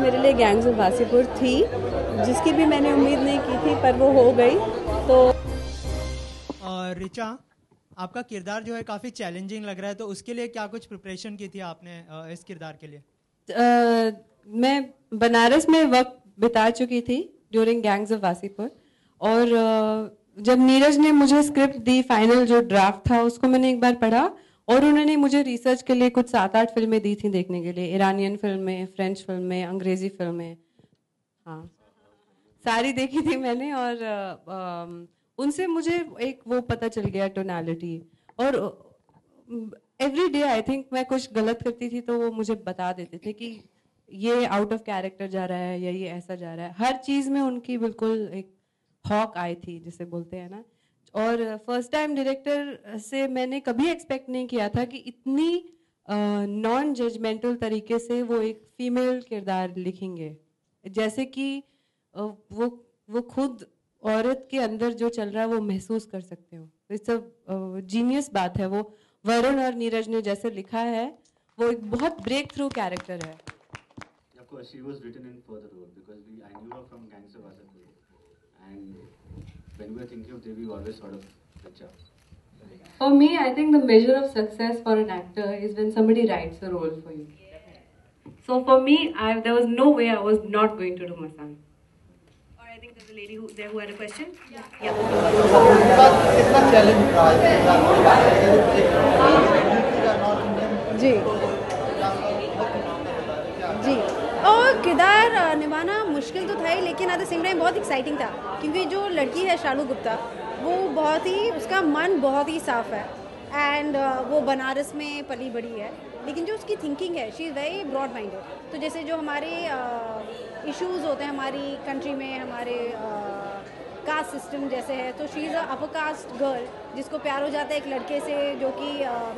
मेरे लिए gangs of Wasseypur थी, जिसकी भी मैंने उम्मीद नहीं की थी, पर वो हो गई। तो रिचा, आपका किरदार जो है काफ़ी चैलेंजिंग लग रहा है, तो उसके लिए क्या कुछ प्रिपरेशन की थी आपने इस किरदार के लिए? मैं बनारस में वक्त बिता चुकी थी ड्यूरिंग गैंग्स ऑफ वासेपुर, और जब नीरज ने मुझे स्क्रिप्ट दी, फाइनल जो ड्राफ्ट था उसको मैंने एक बार पढ़ा, और उन्होंने मुझे रिसर्च के लिए कुछ 7-8 फिल्में दी थी देखने के लिए, ईरानियन फिल्में, फ्रेंच फिल्में, अंग्रेजी फिल्में, हाँ सारी देखी थी मैंने। और उनसे मुझे एक वो पता चल गया टोनालिटी, और एवरी डे आई थिंक मैं कुछ गलत करती थी तो वो मुझे बता देते थे कि ये आउट ऑफ कैरेक्टर जा रहा है या ये ऐसा जा रहा है। हर चीज़ में उनकी बिल्कुल एक हॉक आई थी जिसे बोलते हैं ना। और फर्स्ट टाइम डायरेक्टर से मैंने कभी एक्सपेक्ट नहीं किया था कि इतनी नॉन जजमेंटल तरीके से वो एक फीमेल किरदार लिखेंगे, जैसे कि वो खुद औरत के अंदर जो चल रहा है वो महसूस कर सकते हो। इट्स अ जीनियस बात है। वो वरुण और नीरज ने जैसे लिखा है, वो एक बहुत ब्रेक थ्रू कैरेक्टर है। Of course, she was written in for the role because I knew her from Gangs of Wasseypur, and when we were thinking of Devi, we always thought of Richa. For me, I think the measure of success for an actor is when somebody writes a role for you. So for me, there was no way I was not going to do Masaan. Or I think there's a lady who had a question. Yeah. कितना challenge रहा जी जी, और किरदार निभाना मुश्किल तो था ही, लेकिन at the same time बहुत एक्साइटिंग था, क्योंकि जो लड़की है शालू गुप्ता, वो बहुत ही, उसका मन बहुत ही साफ है, एंड वो बनारस में पली बड़ी है, लेकिन जो उसकी थिंकिंग है, she is very broad minded. तो जैसे जो हमारे इश्यूज़ होते हैं हमारी कंट्री में, हमारे कास्ट सिस्टम जैसे है, तो she is a upper caste girl जिसको प्यार हो जाता है एक लड़के से जो कि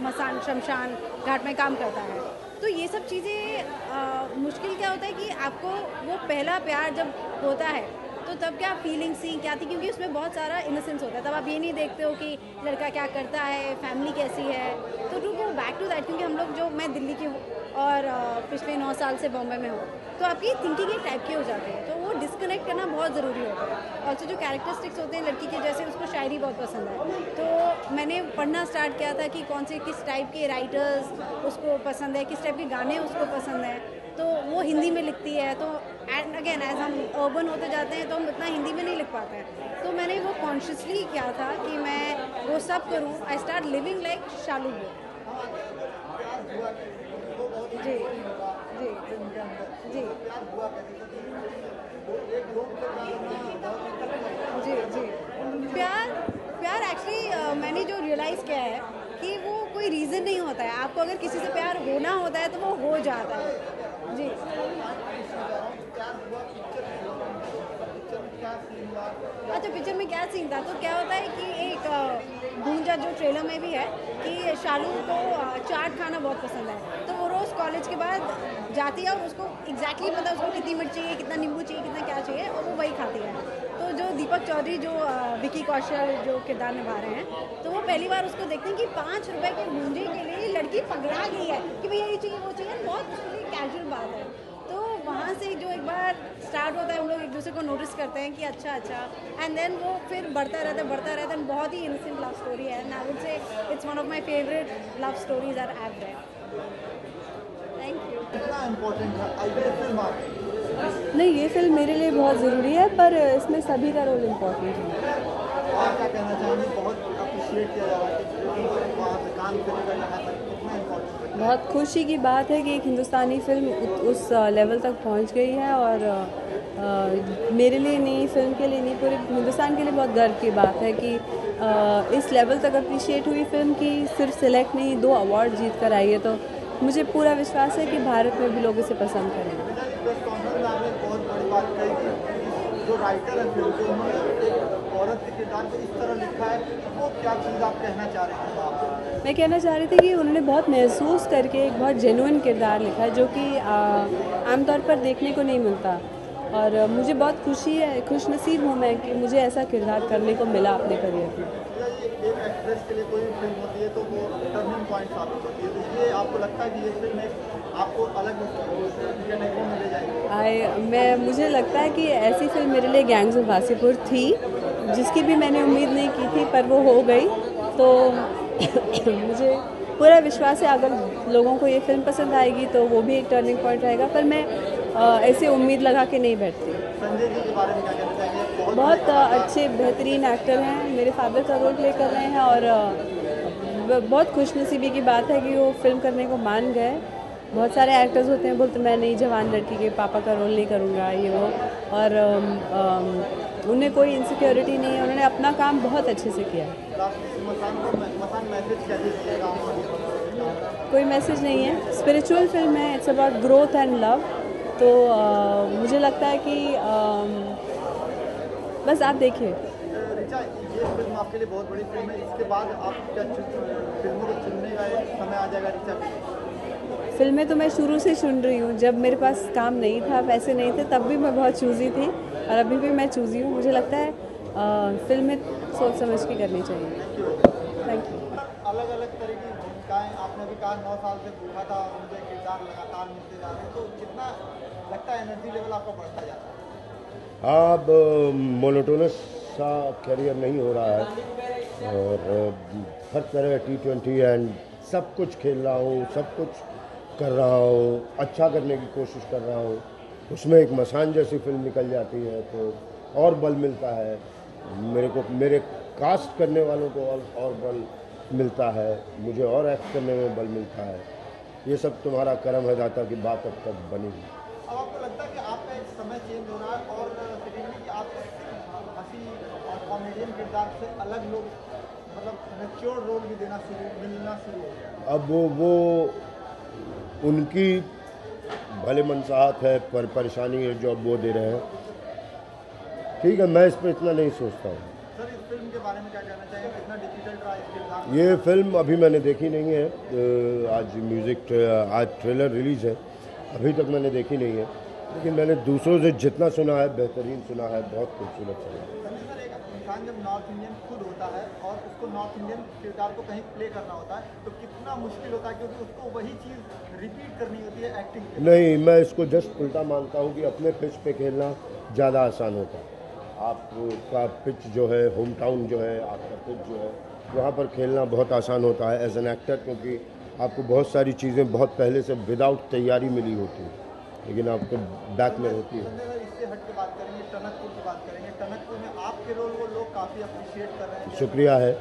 मसान शमशान घाट में काम करता है। तो ये सब चीज़ें मुश्किल क्या होता है कि आपको वो पहला प्यार जब होता है तो तब क्या फीलिंग्स थी, क्या थी, क्योंकि उसमें बहुत सारा इनोसेंस होता है। तब आप ये नहीं देखते हो कि लड़का क्या करता है, फैमिली कैसी है। तो to go back to that, क्योंकि हम लोग मैं दिल्ली की हूँ और पिछले 9 साल से बॉम्बे में हूँ, तो आपकी थिंकिंग एक टाइप की हो जाती है, तो वो डिस्कनेक्ट करना बहुत ज़रूरी होता है। और जो कैरेक्टरिस्टिक्स होते हैं लड़की के, जैसे उसको शायरी बहुत पसंद है, तो मैंने पढ़ना स्टार्ट किया था कि किस टाइप के राइटर्स उसको पसंद है, किस टाइप के गाने उसको पसंद है, तो वो हिंदी में लिखती है। तो एंड अगेन एज हम अर्बन होते जाते हैं तो हम इतना हिंदी में नहीं लिख पाते हैं, तो मैंने वो कॉन्शियसली किया था कि मैं वो सब करूँ। आई स्टार्ट लिविंग लाइक शालू जी जी जी जी जी। प्यार एक्चुअली मैंने जो रियलाइज़ किया है कि वो कोई रीज़न नहीं होता है। आपको अगर किसी से प्यार होना होता है तो वो हो जाता है। जी, अच्छा पिक्चर में क्या सीन था, तो क्या होता है कि एक गूंजा जो ट्रेलर में भी है कि शालू को चाट खाना बहुत पसंद है, तो वो रोज़ कॉलेज के बाद जाती है और उसको एग्जैक्टली पता है उसको कितनी मिर्च चाहिए, कितना नींबू चाहिए, कितना क्या चाहिए, और वो वही खाती है। तो जो दीपक चौधरी जो विकी कौशल जो किरदार निभा रहे हैं, तो वो पहली बार उसको देखते हैं कि 5 रुपए के गूंजे के लिए लड़की पगला गई है कि भैया ये चाहिए वो चाहिए, बहुत कैजुअल बात है। तो वहाँ से जो एक बार स्टार्ट होता है, हम लोग एक दूसरे को नोटिस करते हैं कि अच्छा, एंड देन वो फिर बढ़ता रहता है। बहुत ही इनोसेंट लव स्टोरी है, and I would say it's one of my favourite love stories are ever read. Thank you. कितना इम्पोर्टेंट है ये फिल्म? नहीं, ये फिल्म मेरे लिए बहुत ज़रूरी है, पर इसमें सभी का रोल इम्पोर्टेंट है। आप क्या कहना चाहेंगे? बहुत अप्रिशिएट किया जा रहा है कि वहाँ पे काम करने यहाँ तक कितना इम्पोर्टेंट है। बहुत खुशी की बात है कि एक हिंदुस्तानी फिल्म उस लेवल तक पहुंच गई है, और मेरे लिए नहीं, फिल्म के लिए नहीं, पूरे हिंदुस्तान के लिए बहुत गर्व की बात है कि इस लेवल तक अप्रिशिएट हुई फिल्म की सिर्फ सिलेक्ट नहीं, 2 अवार्ड जीत कर आई है। तो मुझे पूरा विश्वास है कि भारत में भी लोग इसे पसंद करेंगे। प्रेस कॉन्फ्रेंस में आपने बहुत बड़ी बात कही कि जो राइटर है फिल्म के, उन्होंने एक औरत के किरदार को इस तरह लिखा है, वो क्या चीज़ आप कहना चाह रहे थे? मैं कहना चाह रही थी कि उन्होंने बहुत महसूस करके एक बहुत जेन्युइन किरदार लिखा है, जो कि आमतौर पर देखने को नहीं मिलता। और मुझे बहुत खुशी है, खुशनसीब हूँ मैं कि मुझे ऐसा किरदार करने को मिला अपने करियर में। एक एक्ट्रेस के लिए कोई भी फिल्म होती है तो वो टर्निंग पॉइंट साबित होती है, तो ये आपको लगता है कि ये फिल्म आपको अलग देखने को मिल जाएगी? मुझे लगता है कि ऐसी फिल्म मेरे लिए गैंग्स ऑफ वासीपुर थी जिसकी भी मैंने उम्मीद नहीं की थी, पर वो हो गई। तो मुझे पूरा विश्वास है अगर लोगों को ये फिल्म पसंद आएगी तो वो भी एक टर्निंग पॉइंट रहेगा, पर मैं ऐसे उम्मीद लगा के नहीं बैठती। संजय जी के बारे में क्या कहना चाहिए? बहुत अच्छे बेहतरीन एक्टर हैं, मेरे फादर का रोल प्ले कर रहे हैं और बहुत खुशनसीबी की बात है कि वो फिल्म करने को मान गए। बहुत सारे एक्टर्स होते हैं बोलते मैं नहीं जवान लड़की के पापा का रोल नहीं करूँगा ये वो, और उन्हें कोई इनसिक्योरिटी नहीं है, उन्होंने अपना काम बहुत अच्छे से किया। कोई मैसेज नहीं है, स्पिरिचुअल फिल्म है, it's about growth and love. तो मुझे लगता है कि बस आप देखिए। रिचा, ये फिल्म आपके लिए बहुत बड़ी फिल्म है, इसके बाद आप क्या फिल्मों को चुनने का समय आ जाएगा रिचा के लिए? फिल्में तो मैं शुरू से चुन रही हूँ, जब मेरे पास काम नहीं था, पैसे नहीं थे, तब भी मैं बहुत चूज़ी थी और अभी भी मैं चूज़ी हूँ। मुझे लगता है फिल्में सोच समझ के करनी चाहिए। Thank you. अलग अलग तरह की भूमिकाएं आपने भी कहा, 9 साल से भूखा था, मुझे किरदार लगातार मिलते जा रहे हैं, तो कितना लगता है एनर्जी लेवल आपका बढ़ता जा रहा है? अब मोनोटोनस सा करियर नहीं हो रहा है और हर तरह T20 एंड सब कुछ खेल रहा हूँ, सब कुछ कर रहा हूँ, अच्छा करने की कोशिश कर रहा हूँ। उसमें एक मसान जैसी फिल्म निकल जाती है तो और बल मिलता है मेरे कास्ट करने वालों को और बल मिलता है, मुझे और एक्ट करने में बल मिलता है। ये सब तुम्हारा कर्म है दाता की बात अब तक बनी। अब आपको लगता है कि आपका एक समय चेंज हो रहा है और सेकेंडली कि आपको सिर्फ हंसी और कॉमेडियन किरदार से अलग लोग मतलब मैच्योर रोल भी मिलना शुरू हो गया? अब वो उनकी भले मनसाहत है, पर परेशानी है जो अब वो दे रहे हैं। ठीक है, मैं इस पर इतना नहीं सोचता हूँ। सर, इस फिल्म के बारे में क्या कहना चाहिए? कितना डिफिकल्ट रहा इस किरदार? ये फिल्म अभी मैंने देखी नहीं है, आज ट्रेलर रिलीज़ है, अभी तक मैंने देखी नहीं है, लेकिन मैंने दूसरों से जितना सुना है बेहतरीन सुना है, बहुत खूबसूरत सुना है। सर, एक इंसान जब नॉर्थ इंडियन खुद होता है और उसको नॉर्थ इंडियन किरदार को कहीं प्ले करना होता है तो कितना मुश्किल होता है, क्योंकि उसको वही चीज़ रिपीट करनी होती है एक्टिंग। नहीं, मैं इसको जस्ट उल्टा मानता हूँ कि अपने पिच पे खेलना ज़्यादा आसान होता है। आपका पिच जो है, होम टाउन जो है, आपका पिच जो है, वहाँ पर खेलना बहुत आसान होता है एज एन एक्टर, क्योंकि आपको बहुत सारी चीज़ें बहुत पहले से विदाउट तैयारी मिली होती है, लेकिन आपको बैक में होती है। इससे हट के बात करेंगे, टनकपुर की बात करेंगे। टनकपुर में आपके रोल को लोग काफ़ी अप्रिशिएट कर रहे हैं। शुक्रिया है।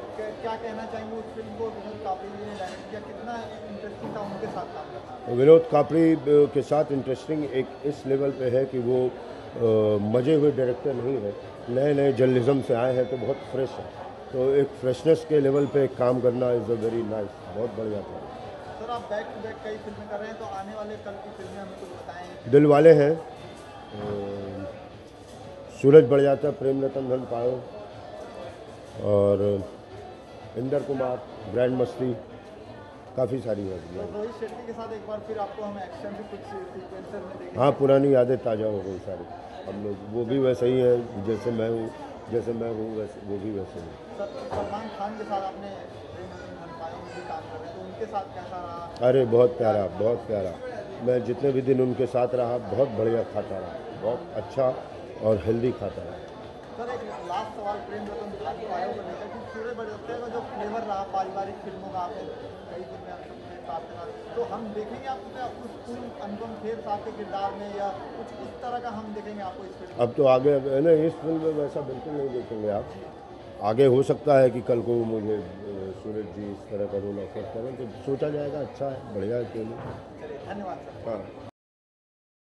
क्या कहना चाहेंगे उस फिल्म को? विनोद कापड़ी जी ने डायरेक्ट किया, कितना इंटरेस्टिंग था उनके साथ काम करना? विनोद कापड़ी के साथ इंटरेस्टिंग एक इस लेवल पे है कि वो मजे हुए डायरेक्टर नहीं है, नए जर्नलिज्म से आए हैं तो बहुत फ्रेश है, तो एक फ्रेशनेस के लेवल पे काम करना इज़ अ वेरी नाइस, बहुत बढ़िया था। सर, आप बैक टू बैक कई फिल्में कर रहे हैं, तो आने वाले कल की फिल्में हमें कुछ बताएं। दिल वाले हैं, सूरज बढ़ जाता, प्रेम रतन धन पायो, और इंदर कुमार, ग्रैंड मस्ती, काफ़ी सारी है। तो रोहित शेट्टी के साथ एक बार फिर आपको हम एक्शन भी कुछ सीक्वेंसर में देखेंगे। हाँ, पुरानी यादें ताज़ा हो गई सारी। हम लोग वो भी वैसे ही है जैसे मैं हूँ, वैसे वो भी वैसे ही। सलमान खान के साथ आपने प्रेम रतन धन पायो में भी काम कर रहे हैं, तो उनके साथ कैसा रहा? अरे बहुत प्यारा, बहुत प्यारा। मैं जितने भी दिन उनके साथ रहा बहुत बढ़िया खाता रहा, बहुत अच्छा और हेल्दी खाता रहा। सर, एक लास्ट सवाल प्रेम रतन धन पायो को लेकर कि सूरज बढ़ का जो फ्लेवर रहा पारिवारिक फिल्मों का, आपने कई फिल्में आप सबने साथ में, तो हम देखेंगे आपको उस पूर्ण अनुपम खेर साहब के किरदार में, या कुछ इस तरह का हम देखेंगे आपको इस फिल्म? अब तो आगे है ना, इस फिल्म में वैसा बिल्कुल नहीं देखेंगे आप। आगे हो सकता है कि कल को मुझे सूरज जी इस तरह का रोल ऑफर करें तो सोचा जाएगा, अच्छा है, बढ़िया है, क्यों नहीं। धन्यवाद सर। हाँ।